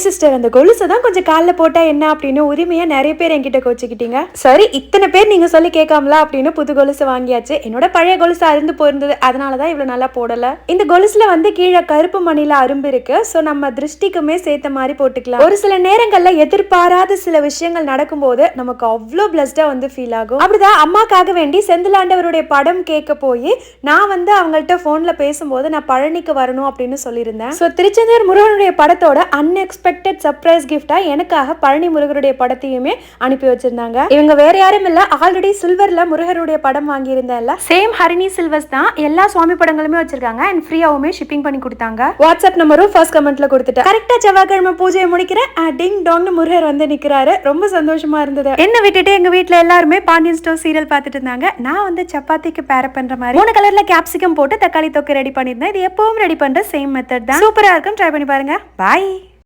ஏன் சிஸ்டர் அந்த கொலுசை தான் கொஞ்சம் காலில் போட்டா என்ன அப்படின்னு உரிமையா நிறைய பேர் என்கிட்ட கோச்சிக்கிட்டீங்க. சரி, இத்தனை பேர் நீங்க சொல்லி கேட்காமலா அப்படின்னு புது கொலுசு வாங்கியாச்சு. என்னோட பழைய கொலுசு அருந்து போயிருந்தது, அதனாலதான் இவ்வளவு நல்லா போடல. இந்த கொலுசுல வந்து கீழே கருப்பு மணில அரும்பு இருக்கு. சோ நம்ம திருஷ்டிக்குமே சேர்த்த மாதிரி போட்டுக்கலாம். ஒரு சில நேரங்கள்ல எதிர்பாராத சில விஷயங்கள் நடக்கும்போது நமக்கு அவ்வளோ பிளஸ்டா வந்து ஃபீல் ஆகும். அப்படிதான் அம்மாக்காக வேண்டி செந்திலாண்டவருடைய படம் கேட்க போய் நான் வந்து அவங்கள்ட்ட போன்ல பேசும்போது நான் பழனிக்கு வரணும் அப்படின்னு சொல்லியிருந்தேன். ஸோ திருச்செந்தூர் முருகனுடைய படத்தோட அன்எக்ஸ்பெக்டட் சர்ப்ரைஸ் கிஃப்டா எனக்காக பழனி முருகருடைய படத்தையுமே அனுப்பி வச்சிருந்தாங்க. இவங்க வேற யாரும் இல்ல, ஆல்ரெடி சில்வர்ல முருகருடைய படம் வாங்கியிருந்தேன்ல, சேம் ஹரிணி சில்வர்ஸ் தான். எல்லா சுவாமி படங்களுமே வச்சிருக்காங்க அண்ட் ஃப்ரீயாவுமே ஷிப்பிங் பண்ணி கொடுத்தாங்க. வாட்ஸ்அப் நம்பரும் ஃபர்ஸ்ட் கமெண்ட்ல கொடுத்துட்டேன். கரெக்டா செவ்வாய்க்கிழமை பூஜையை முடிக்கிறேன். டிங் டாங்னு முருகர் வந்து நிக்கிறாரு. ரொம்ப சந்தோஷமா இருந்தது. என்ன விட்டுட்டு எங்க வீட்டுல எல்லாருமே பாண்டியன் ஸ்டோர் சீரியல் பார்த்துட்டு இருந்தாங்க. நான் வந்து சப்பாத்திக்கு பேர பண்ற மாதிரி 3 கலர்ல கேப்சிகம் போட்டு தக்காளி தொக்கு ரெடி பண்ணிருந்தேன். இது எப்பவும் ரெடி பண்ற சேம் மெத்தட் தான். சூப்பரா இருக்கும், ட்ரை பண்ணி பாருங்க. பாய்.